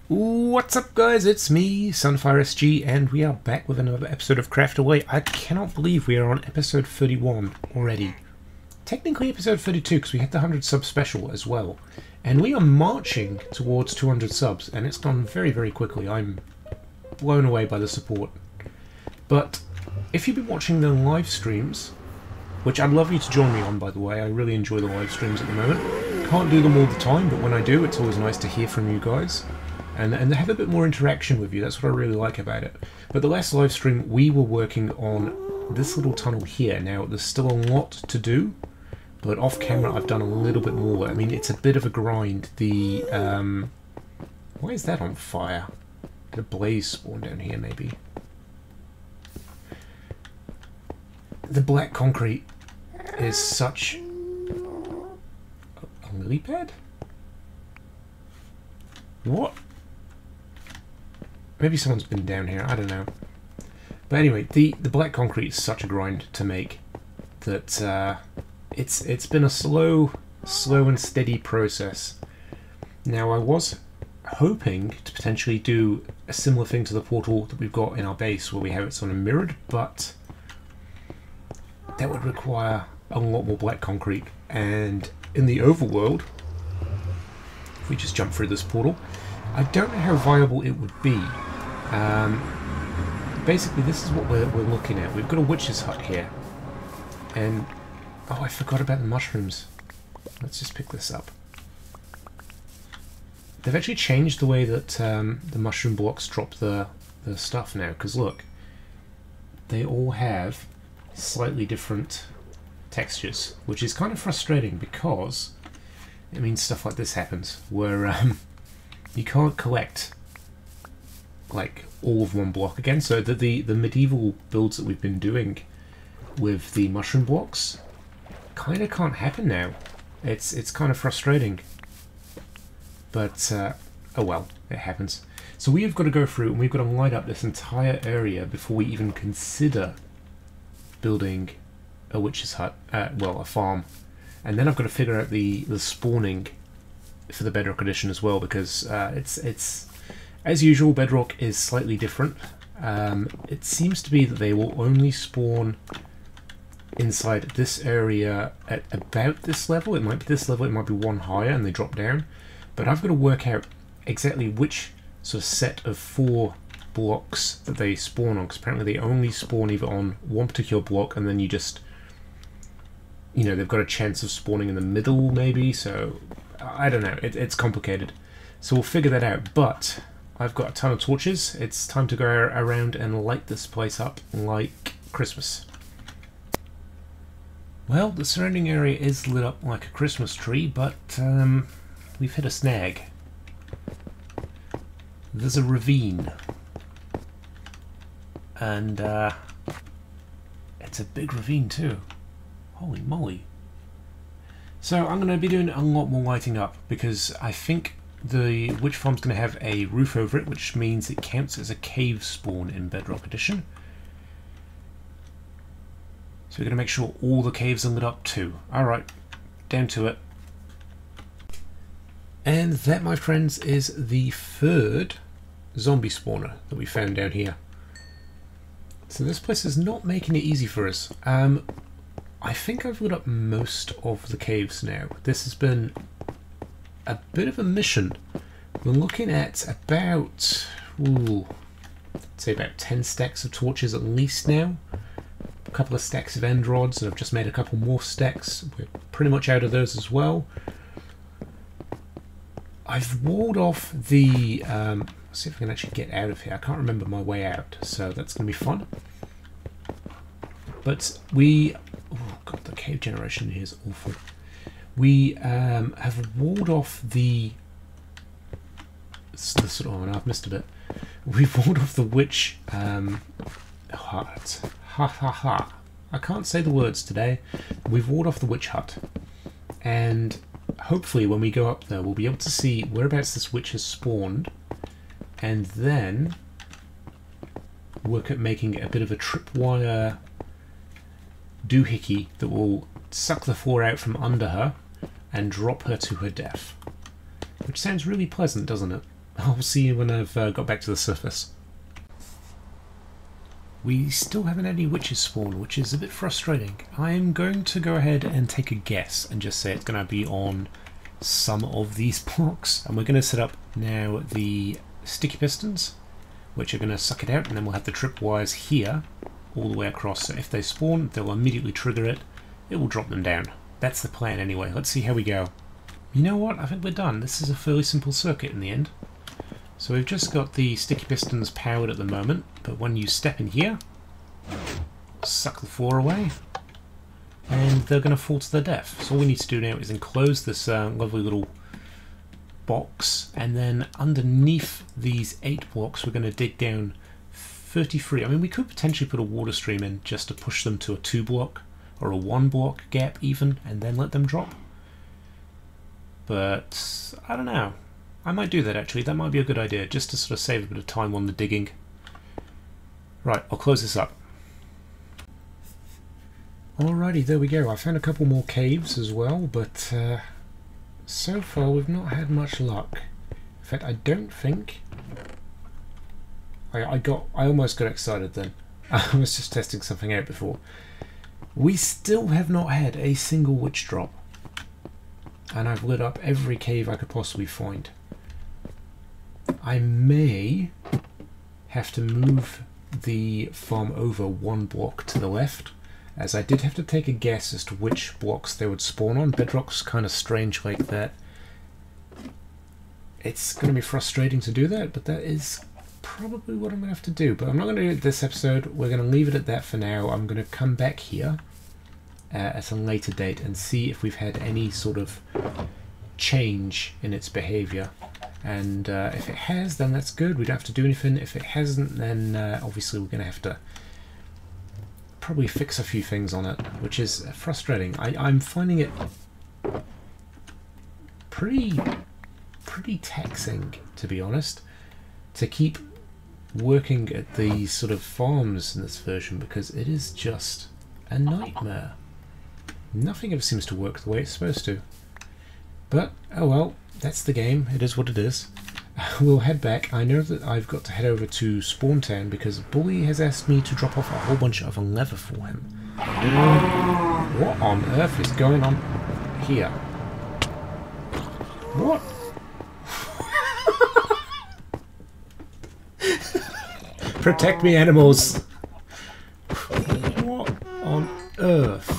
What's up guys, it's me, SunfireSG, and we are back with another episode of Craftaway. I cannot believe we are on episode 31 already. Technically episode 32 because we had the 100 sub special as well. And we are marching towards 200 subs, and it's gone very, very quickly. I'm blown away by the support. But if you've been watching the live streams, which I'd love you to join me on, by the way, I really enjoy the live streams at the moment. Can't do them all the time, but when I do, it's always nice to hear from you guys. And have a bit more interaction with you. That's what I really like about it. But the last live stream, we were working on this little tunnel here. Now, there's still a lot to do, but off camera I've done a little bit more. I mean, it's a bit of a grind. The, why is that on fire? Did a blaze spawn down here, maybe? The black concrete is such... a lily pad? What? Maybe someone's been down here, I don't know. But anyway, the black concrete is such a grind to make that it's been a slow and steady process. Now I was hoping to potentially do a similar thing to the portal that we've got in our base where we have it sort of mirrored, but that would require a lot more black concrete. And in the overworld, if we just jump through this portal, I don't know how viable it would be. Basically, this is what we're looking at. We've got a witch's hut here. And, oh, I forgot about the mushrooms. Let's just pick this up. They've actually changed the way that the mushroom blocks drop the stuff now. Because look, they all have slightly different textures, which is kind of frustrating because it means stuff like this happens, where you can't collect like all of one block again. So the medieval builds that we've been doing with the mushroom blocks kind of can't happen now. It's kind of frustrating, but oh well, it happens. So we've got to go through and we've got to light up this entire area before we even consider building a witch's hut, well, a farm. And then I've got to figure out the spawning for the Bedrock edition as well, because it's as usual, Bedrock is slightly different. It seems to be that they will only spawn inside this area at about this level. It might be this level, it might be one higher, and they drop down. But I've got to work out exactly which sort of set of 4 blocks that they spawn on, because apparently they only spawn either on one particular block, and then you just... you know, they've got a chance of spawning in the middle, maybe, so I don't know. It's complicated. So we'll figure that out, but I've got a ton of torches. It's time to go around and light this place up like Christmas. Well, the surrounding area is lit up like a Christmas tree, but we've hit a snag. There's a ravine. And it's a big ravine too. Holy moly. So I'm going to be doing a lot more lighting up because I think the witch farm's going to have a roof over it, which means it counts as a cave spawn in Bedrock Edition. So we're going to make sure all the caves are lit up too. Alright, down to it. And that, my friends, is the 3rd zombie spawner that we found down here. So this place is not making it easy for us. I think I've lit up most of the caves now. This has been a bit of a mission. We're looking at about, ooh, say about 10 stacks of torches at least now. A couple of stacks of end rods, and I've just made a couple more stacks. We're pretty much out of those as well. I've walled off the, let's see if I can actually get out of here. I can't remember my way out, so that's going to be fun. But we... oh god, the cave generation here is awful. We have walled off the sort of, oh no, I've missed a bit. We've walled off the witch hut. Ha ha ha. I can't say the words today. We've walled off the witch hut. And hopefully when we go up there, we'll be able to see whereabouts this witch has spawned. And then work at making a bit of a tripwire doohickey that will suck the floor out from under her and drop her to her death. Which sounds really pleasant, doesn't it? I'll see you when I've got back to the surface. We still haven't had any witches spawn, which is a bit frustrating. I'm going to go ahead and take a guess and just say it's going to be on some of these blocks. And we're going to set up now the sticky pistons, which are going to suck it out, and then we'll have the tripwires here all the way across. So if they spawn, they'll immediately trigger it. It will drop them down. That's the plan anyway. Let's see how we go. You know what? I think we're done. This is a fairly simple circuit in the end. So we've just got the sticky pistons powered at the moment, but when you step in here, suck the floor away, and they're going to fall to their death. So all we need to do now is enclose this lovely little box, and then underneath these 8 blocks we're going to dig down 33. I mean, we could potentially put a water stream in just to push them to a 2 block or a 1 block gap even, and then let them drop. But I don't know. I might do that actually. That might be a good idea, just to sort of save a bit of time on the digging. Right, I'll close this up. Alrighty, there we go. I found a couple more caves as well, but so far we've not had much luck. In fact, I don't think... I almost got excited then. I was just testing something out before. We still have not had a single witch drop. And I've lit up every cave I could possibly find. I may have to move the farm over 1 block to the left, as I did have to take a guess as to which blocks they would spawn on. Bedrock's kind of strange like that. It's going to be frustrating to do that, but that is probably what I'm going to have to do. But I'm not going to do it this episode. We're going to leave it at that for now. I'm going to come back here at a later date and see if we've had any sort of change in its behaviour. And if it has, then that's good. We don't have to do anything. If it hasn't, then obviously we're going to have to probably fix a few things on it, which is frustrating. I'm finding it pretty taxing, to be honest, to keep working at these sort of farms in this version, because it is just a nightmare. Nothing ever seems to work the way it's supposed to. But, oh well, that's the game. It is what it is. We'll head back. I know that I've got to head over to Spawn Town because Bully has asked me to drop off a whole bunch of leather for him. What on earth is going on here? What? Protect me, animals! What on earth?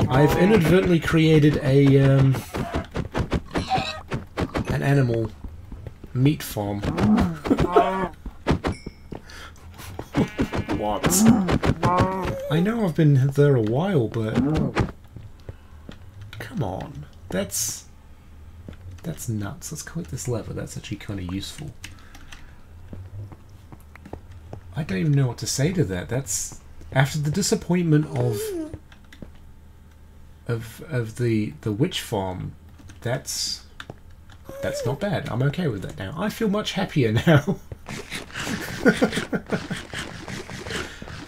I've inadvertently created an animal meat farm. What? I know I've been there a while, but come on, that's nuts. Let's collect this leather. That's actually kind of useful. I don't even know what to say to that. That's after the disappointment of the witch farm. That's not bad. I'm okay with that now. I feel much happier now.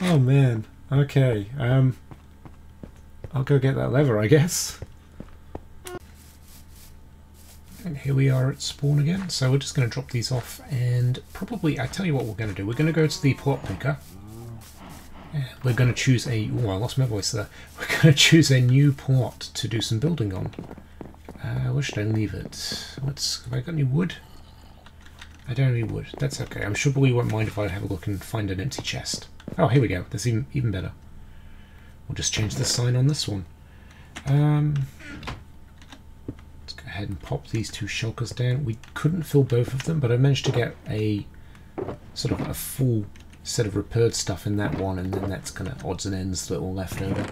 Oh man. Okay. I'll go get that leather, I guess. And here we are at spawn again. So we're just going to drop these off, and probably, I tell you what we're going to do. We're going to go to the plot picker. We're going to choose a... Oh, I lost my voice there. We're going to choose a new plot to do some building on. Where should I leave it? Have I got any wood? I don't have any wood. That's okay. I'm sure we won't mind if I have a look and find an empty chest. Oh, here we go. That's even better. We'll just change the sign on this one. Let's go ahead and pop these 2 shulkers down. We couldn't fill both of them, but I managed to get a sort of a full set of repaired stuff in that one, and then that's kind of odds and ends that are all left over.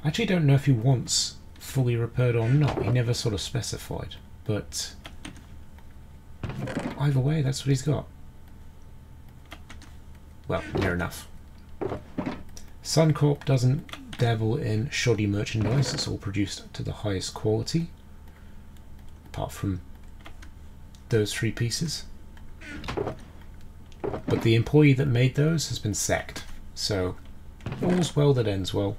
I actually don't know if he wants fully repaired or not. He never sort of specified, but either way, that's what he's got. Well, near enough. Suncorp doesn't dabble in shoddy merchandise. It's all produced to the highest quality, apart from those 3 pieces. But the employee that made those has been sacked, so all's well that ends well.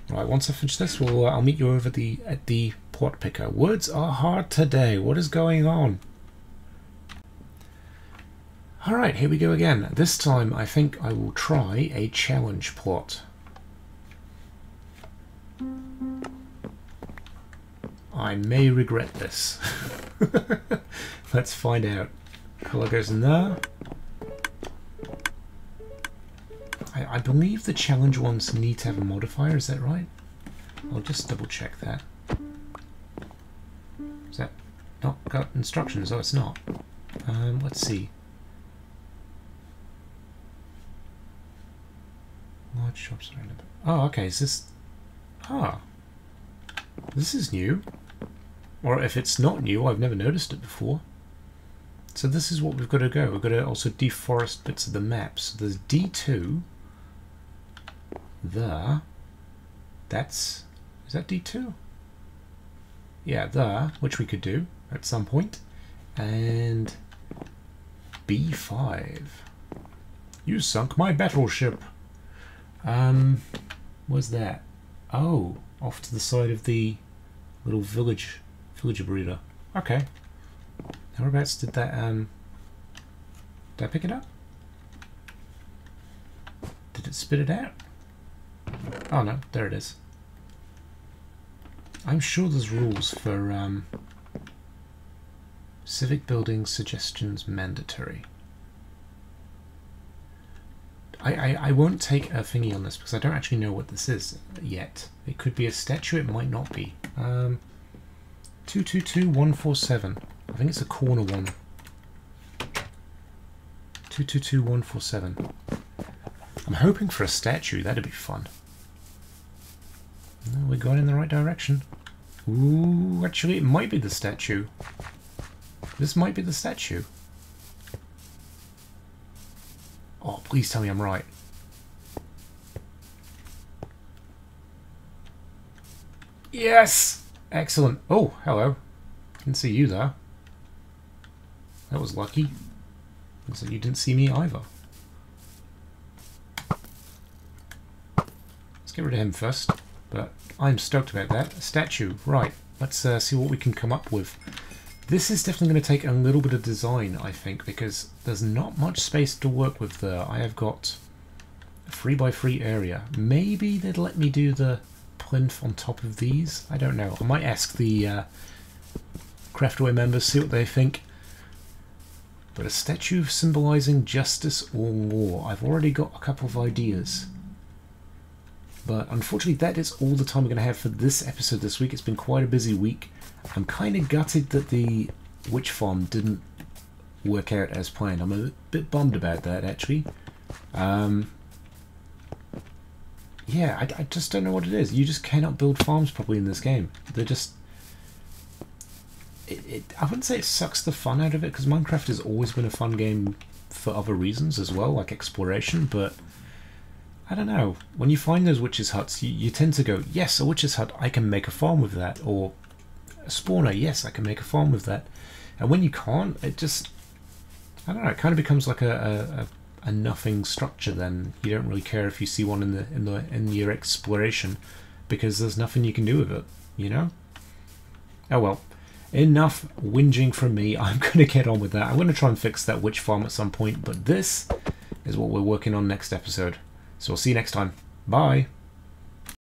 Right, once I finish this, I'll meet you over at the plot plot picker. Words are hard today. What is going on? Alright, here we go again. This time I think I will try a challenge plot. I may regret this. Let's find out. Colour goes in there. I believe the challenge ones need to have a modifier, is that right? I'll just double check that. Is that not got instructions? Oh, it's not. Let's see. Large shops are in a... Oh, okay, is this... Ah. This is new. Or if it's not new, I've never noticed it before. So this is what we've got to go. We've got to also deforest bits of the map. So there's D2. There. That's... Is that D2? Yeah, there, which we could do at some point. And B5. You sunk my battleship. Where's that? Oh, off to the side of the little villager breeder. Okay. Whereabouts did that, did I pick it up? Did it spit it out? Oh no, there it is. I'm sure there's rules for, civic building suggestions mandatory. I won't take a thingy on this because I don't actually know what this is yet. It could be a statue, it might not be. 222147. I think it's a corner one. 222147. I'm hoping for a statue, that'd be fun. No, we're going in the right direction. Ooh, actually it might be the statue. This might be the statue. Oh, please tell me I'm right. Yes! Excellent. Oh, hello. Didn't see you there. That was lucky. Looks like you didn't see me either. Let's get rid of him first. But I'm stoked about that. A statue. Right. Let's see what we can come up with. This is definitely going to take a little bit of design, I think, because there's not much space to work with there. I have got a 3x3 area. Maybe they'd let me do the plinth on top of these. I don't know. I might ask the Craftaway members, see what they think. But a statue symbolising justice or law. I've already got a couple of ideas. But unfortunately, that is all the time we're going to have for this episode this week. It's been quite a busy week. I'm kind of gutted that the witch farm didn't work out as planned. I'm a bit bummed about that, actually. Yeah, I just don't know what it is. You just cannot build farms properly in this game. They're just... I wouldn't say it sucks the fun out of it, because Minecraft has always been a fun game for other reasons as well, like exploration, but... I don't know. When you find those witches' huts, you tend to go, yes, a witch's hut, I can make a farm with that. Or a spawner, yes, I can make a farm with that. And when you can't, it just, I don't know, it kind of becomes like a nothing structure then. You don't really care if you see one in your exploration, because there's nothing you can do with it, you know? Oh well. Enough whinging from me. I'm going to get on with that. I'm going to try and fix that witch farm at some point, but this is what we're working on next episode. So I'll see you next time. Bye.